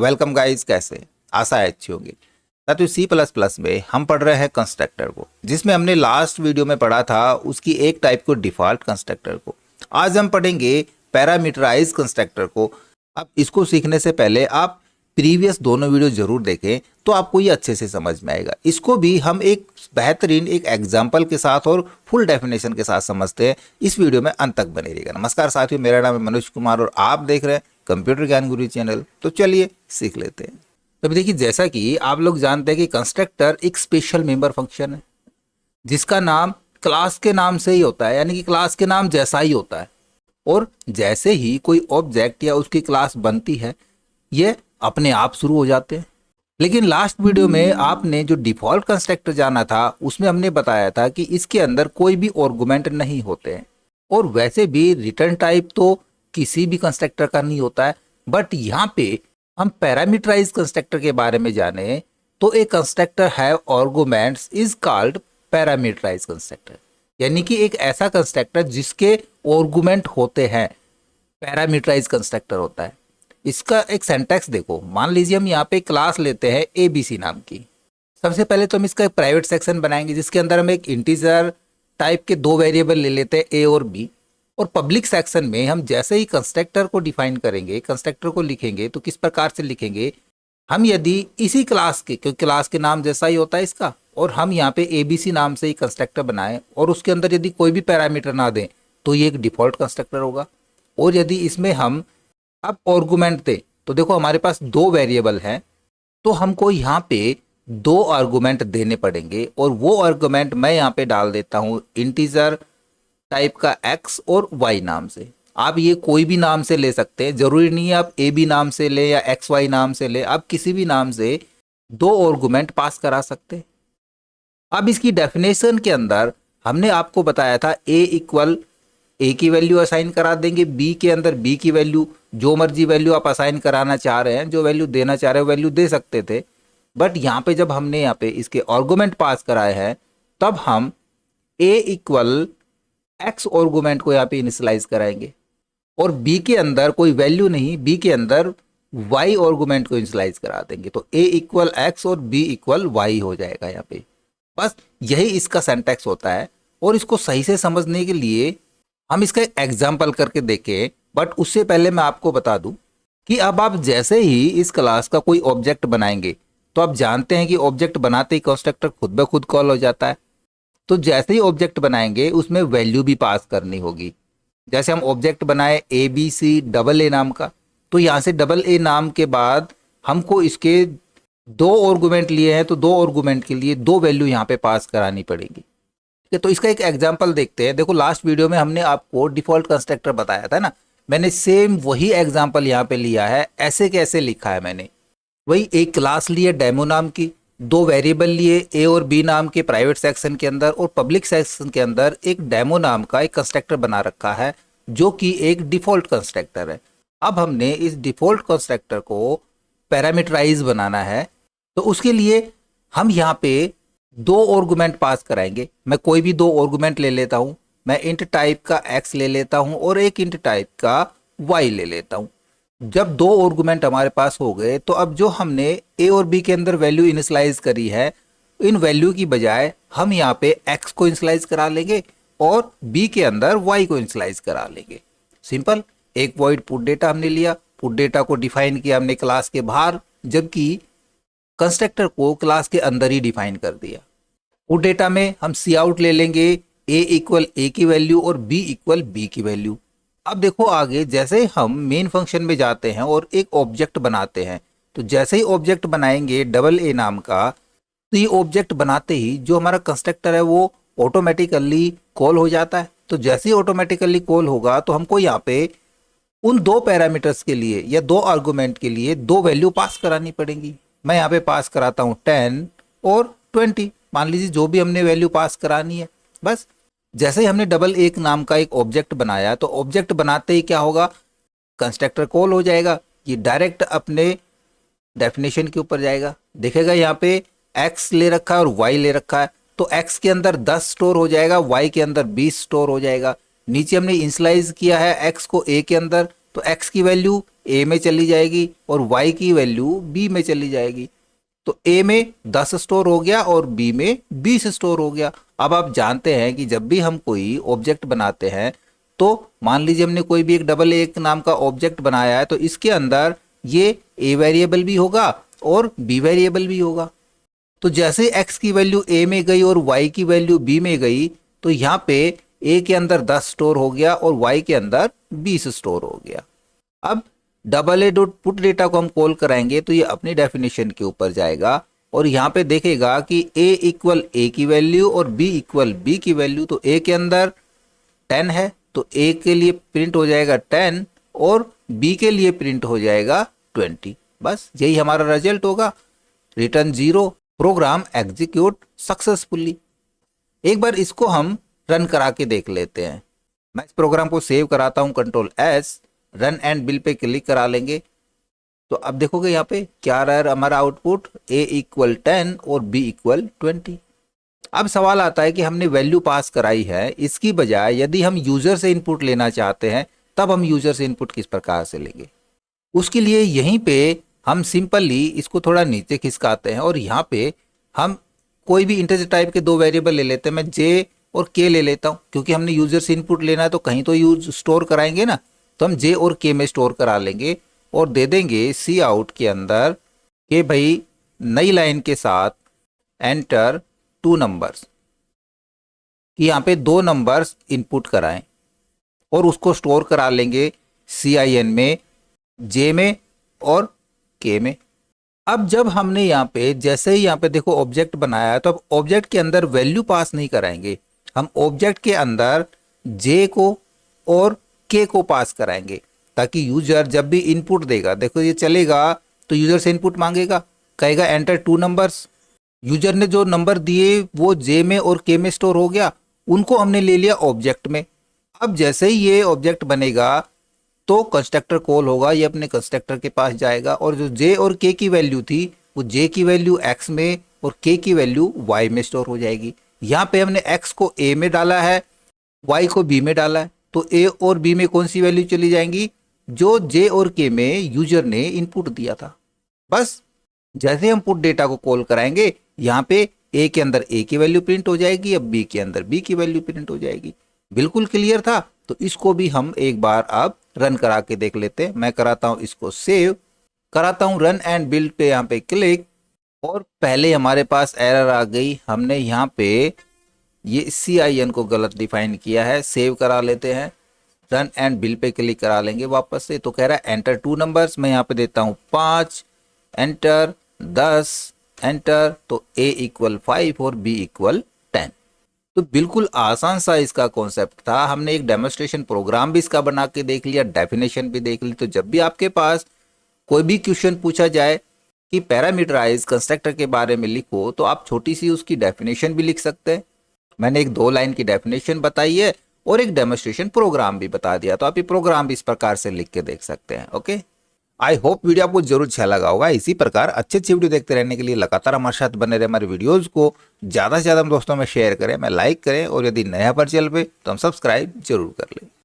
Welcome guys, कैसे आशा है अच्छी होगी। साथियों सी प्लस प्लस में हम पढ़ रहे हैं कंस्ट्रक्टर को, जिसमें हमने लास्ट वीडियो में पढ़ा था उसकी एक टाइप को डिफॉल्ट कंस्ट्रक्टर को। आज हम पढ़ेंगे पैरामीटराइज कंस्ट्रक्टर को। अब इसको सीखने से पहले आप प्रीवियस दोनों वीडियो जरूर देखें तो आपको ये अच्छे से समझ में आएगा। इसको भी हम एक बेहतरीन एक एग्जाम्पल के साथ और फुल डेफिनेशन के साथ समझते हैं। इस वीडियो में अंत तक बने रहिएगा। नमस्कार साथियों, मेरा नाम है मनोज कुमार और आप देख रहे हैं कंप्यूटर ज्ञान गुरु चैनल। तो चलिए सीख लेते हैं। तो देखिए, जैसा कि आप लोग जानते हैं कि कंस्ट्रक्टर एक स्पेशल मेंबर फंक्शन है जिसका नाम क्लास के नाम से ही होता है, यानी कि क्लास के नाम जैसा ही होता है। और जैसे ही कोई ऑब्जेक्ट या उसकी क्लास बनती है ये अपने आप शुरू हो जाते हैं। लेकिन लास्ट वीडियो में आपने जो डिफॉल्ट कंस्ट्रक्टर जाना था उसमें हमने बताया था कि इसके अंदर कोई भी आर्गुमेंट नहीं होते हैं, और वैसे भी रिटर्न टाइप तो किसी भी कंस्ट्रक्टर का नहीं होता है। बट यहाँ पे हम पैरामीटराइज कंस्ट्रक्टर के बारे में जाने तो एक constructor have arguments is called parameterize constructor, यानी कि एक ऐसा कंस्ट्रक्टर जिसके आर्गुमेंट होते हैं पैरामीटराइज कंस्ट्रक्टर होता है। इसका एक सिंटैक्स देखो। मान लीजिए हम यहाँ पे क्लास लेते हैं ABC नाम की। सबसे पहले तो हम इसका एक प्राइवेट सेक्शन बनाएंगे जिसके अंदर हम एक इंटीजर टाइप के दो वेरिएबल ले लेते हैं A और B। और पब्लिक सेक्शन में हम जैसे ही कंस्ट्रक्टर को डिफाइन करेंगे, कंस्ट्रक्टर को लिखेंगे तो किस प्रकार से लिखेंगे, हम यदि इसी क्लास के, क्योंकि क्लास के नाम जैसा ही होता है इसका, और हम यहाँ पे ABC नाम से ही कंस्ट्रक्टर बनाएं और उसके अंदर यदि कोई भी पैरामीटर ना दें तो ये एक डिफॉल्ट कंस्ट्रक्टर होगा। और यदि इसमें हम अब आर्गुमेंट दे तो देखो हमारे पास दो वेरिएबल हैं, तो हमको यहाँ पे दो आर्गुमेंट देने पड़ेंगे। और वो आर्गुमेंट मैं यहाँ पे डाल देता हूँ इंटीजर टाइप का x और y नाम से। आप ये कोई भी नाम से ले सकते हैं, जरूरी नहीं है आप AB नाम से ले या XY नाम से ले, आप किसी भी नाम से दो आर्गुमेंट पास करा सकते हैं। अब इसकी डेफिनेशन के अंदर हमने आपको बताया था A की वैल्यू असाइन करा देंगे, B के अंदर B की वैल्यू, जो मर्जी वैल्यू आप असाइन कराना चाह रहे हैं, जो वैल्यू देना चाह रहे हो वैल्यू दे सकते थे। बट यहाँ पे जब हमने यहाँ पे इसके आर्गुमेंट पास कराए हैं तब हम A इक्वल X आर्गुमेंट को यहाँ पे इनिशियलाइज कराएंगे, और B के अंदर कोई वैल्यू नहीं, B के अंदर Y आर्गुमेंट को इनिशियलाइज करा देंगे। तो A इक्वल X और B इक्वल Y हो जाएगा यहाँ पे। बस यही इसका सिंटैक्स होता है। और इसको सही से समझने के लिए हम इसका एक एग्जाम्पल करके देखें। बट उससे पहले मैं आपको बता दूं कि अब आप जैसे ही इस क्लास का कोई ऑब्जेक्ट बनाएंगे तो आप जानते हैं कि ऑब्जेक्ट बनाते ही कंस्ट्रक्टर खुद ब खुद कॉल हो जाता है। तो जैसे ही ऑब्जेक्ट बनाएंगे उसमें वैल्यू भी पास करनी होगी। जैसे हम ऑब्जेक्ट बनाए ABC नाम का, तो यहाँ से AA नाम के बाद हमको इसके दो आर्गुमेंट लिए हैं, तो दो आर्गुमेंट के लिए दो वैल्यू यहाँ पे पास करानी पड़ेगी। तो इसका एक एग्जाम्पल देखते हैं। देखो लास्ट वीडियो में हमने आपको डिफॉल्ट कंस्ट्रक्टर बताया था ना, मैंने सेम वही एग्जाम्पल यहाँ पे लिया है। ऐसे कैसे लिखा है मैंने, वही एक क्लास ली है डेमो नाम की, दो वेरिएबल लिए A और B नाम के प्राइवेट सेक्शन के अंदर, और पब्लिक सेक्शन के अंदर एक डेमो नाम का एक कंस्ट्रक्टर बना रखा है जो कि एक डिफॉल्ट कंस्ट्रक्टर है। अब हमने इस डिफॉल्ट कंस्ट्रक्टर को पैरामीटराइज बनाना है, तो उसके लिए हम यहाँ पे दो आर्गुमेंट पास कराएंगे। मैं कोई भी दो आर्गुमेंट ले लेता हूँ, मैं इंट टाइप का x ले लेता हूँ और एक इंट टाइप का y ले लेता हूँ। जब दो आर्गुमेंट हमारे पास हो गए तो अब जो हमने A और B के अंदर वैल्यू इनिशियलाइज करी है, इन वैल्यू की बजाय हम यहाँ पे x को इनिशियलाइज करा लेंगे और B के अंदर y को इनिशियलाइज करा लेंगे। सिंपल। एक वॉइड पुट डेटा हमने लिया, पुट डेटा को डिफाइन किया हमने क्लास के बाहर, जबकि कंस्ट्रक्टर को क्लास के अंदर ही डिफाइन कर दिया। पुट डेटा में हम सी आउट ले लेंगे A इक्वल A की वैल्यू और B इक्वल B की वैल्यू। अब देखो आगे जैसे हम मेन फंक्शन में जाते हैं और एक ऑब्जेक्ट बनाते हैं, तो जैसे ही ऑब्जेक्ट बनाएंगे AA नाम का, तो ये ऑब्जेक्ट बनाते ही जो हमारा कंस्ट्रक्टर है वो ऑटोमेटिकली कॉल हो जाता है। तो जैसे ही ऑटोमेटिकली कॉल होगा तो हमको यहाँ पे उन दो पैरामीटर्स के लिए या दो आर्गुमेंट के लिए दो वैल्यू पास करानी पड़ेंगी। मैं यहाँ पे पास कराता हूँ 10 और 20, मान लीजिए जो भी हमने वैल्यू पास करानी है। बस जैसे ही हमने AA नाम का एक ऑब्जेक्ट बनाया तो ऑब्जेक्ट बनाते ही क्या होगा, कंस्ट्रक्टर कॉल हो जाएगा। ये डायरेक्ट अपने डेफिनेशन के ऊपर जाएगा, देखेगा यहाँ पे x ले रखा है और y ले रखा है, तो x के अंदर 10 स्टोर हो जाएगा, y के अंदर 20 स्टोर हो जाएगा। नीचे हमने इनिशियलाइज किया है x को A के अंदर, तो x की वैल्यू a में चली जाएगी और y की वैल्यू b में चली जाएगी। तो a में 10 स्टोर हो गया और b में 20 स्टोर हो गया। अब आप जानते हैं कि जब भी हम कोई ऑब्जेक्ट बनाते हैं तो मान लीजिए हमने कोई भी एक डबल एक नाम का ऑब्जेक्ट बनाया है, तो इसके अंदर ये a वेरिएबल भी होगा और b वेरिएबल भी होगा। तो जैसे x की वैल्यू a में गई और y की वैल्यू b में गई, तो यहाँ पे a के अंदर 10 स्टोर हो गया और y के अंदर 20 स्टोर हो गया। अब double A dot put data को हम कॉल कराएंगे तो ये अपनी डेफिनेशन के ऊपर जाएगा और यहाँ पे देखेगा कि a इक्वल a की वैल्यू और b इक्वल b की वैल्यू। तो a के अंदर 10 है तो a के लिए प्रिंट हो जाएगा 10 और b के लिए प्रिंट हो जाएगा 20। बस यही हमारा रिजल्ट होगा, रिटर्न 0, प्रोग्राम एग्जीक्यूट सक्सेसफुली। एक बार इसको हम रन करा के देख लेते हैं। मैं इस प्रोग्राम को सेव कराता हूं, control S, run and bill pay click करा लेंगे। तो अब देखोगे यहाँ पे क्या रहा है हमारा आउटपुट, a इक्वल 10 और b इक्वल 20। अब सवाल आता है कि हमने वैल्यू पास कराई है, इसकी बजाय यदि हम यूजर से इनपुट लेना चाहते हैं तब हम यूजर से इनपुट किस प्रकार से लेंगे। उसके लिए यहीं पे हम सिंपली इसको थोड़ा नीचे खिसकाते हैं और यहाँ पे हम कोई भी इंटीजर टाइप के दो वेरिएबल ले लेते हैं। मैं j और k ले लेता हूँ क्योंकि हमने यूजर से इनपुट लेना है तो कहीं तो यूज स्टोर कराएंगे ना, तो हम j और k में स्टोर करा लेंगे और दे देंगे सी आउट के अंदर कि भाई नई लाइन के साथ एंटर 2 नंबर्स, कि यहाँ पे 2 नंबर्स इनपुट कराएं और उसको स्टोर करा लेंगे CIN में, J में और K में। अब जब हमने यहाँ पे जैसे ही यहाँ पे देखो ऑब्जेक्ट बनाया है तो अब ऑब्जेक्ट के अंदर वैल्यू पास नहीं कराएंगे, हम ऑब्जेक्ट के अंदर J को और K को पास कराएंगे ताकि यूजर जब भी इनपुट देगा, देखो ये चलेगा तो यूजर से इनपुट मांगेगा, कहेगा एंटर 2 नंबर्स। यूजर ने जो नंबर दिए वो J में और K में स्टोर हो गया, उनको हमने ले लिया ऑब्जेक्ट में। अब जैसे ही ये ऑब्जेक्ट बनेगा तो कंस्ट्रक्टर कॉल होगा, ये अपने कंस्ट्रक्टर के पास जाएगा और जो J और K की वैल्यू थी वो J की वैल्यू X में और K की वैल्यू Y में स्टोर हो जाएगी। यहाँ पे हमने X को A में डाला है, Y को B में डाला है, तो A और B में कौन सी वैल्यू चली जाएंगी, जो J और K में यूजर ने इनपुट दिया था। बस जैसे हम पुट डेटा को कॉल कराएंगे यहाँ पे A के अंदर A की वैल्यू प्रिंट हो जाएगी, अब B के अंदर B की वैल्यू प्रिंट हो जाएगी। बिल्कुल क्लियर था। तो इसको भी हम एक बार अब रन करा के देख लेते हैं। मैं कराता हूं इसको सेव, कराता हूं रन एंड बिल्ड पे यहाँ पे क्लिक और पहले हमारे पास एरर आ गई, हमने यहाँ पे ये CIN को गलत डिफाइन किया है। सेव करा लेते हैं, रन एंड बिल्ड पे क्लिक करा लेंगे वापस से। तो कह रहा है एंटर 2 नंबर्स, मैं यहाँ पे देता हूँ 5, एंटर 10, एंटर, तो A इक्वल 5 और B इक्वल 10। तो बिल्कुल आसान सा इसका कॉन्सेप्ट था। हमने एक डेमोन्स्ट्रेशन प्रोग्राम भी इसका बना के देख लिया, डेफिनेशन भी देख ली। तो जब भी आपके पास कोई भी क्वेश्चन पूछा जाए कि पैरामीटराइज कंस्ट्रक्टर के बारे में लिखो, तो आप छोटी सी उसकी डेफिनेशन भी लिख सकते हैं। मैंने एक 2 लाइन की डेफिनेशन बताई है और एक डेमोन्स्ट्रेशन प्रोग्राम भी बता दिया, तो आप ये प्रोग्राम भी इस प्रकार से लिख के देख सकते हैं। ओके, आई होप वीडियो आपको जरूर अच्छा लगा होगा। इसी प्रकार अच्छे अच्छे वीडियो देखते रहने के लिए लगातार हमारे साथ बने रहे। हमारे वीडियोस को ज़्यादा से ज़्यादा हम दोस्तों में शेयर करें, मैं लाइक करें और यदि नया पर चैनल पे तो हम सब्सक्राइब जरूर कर लें।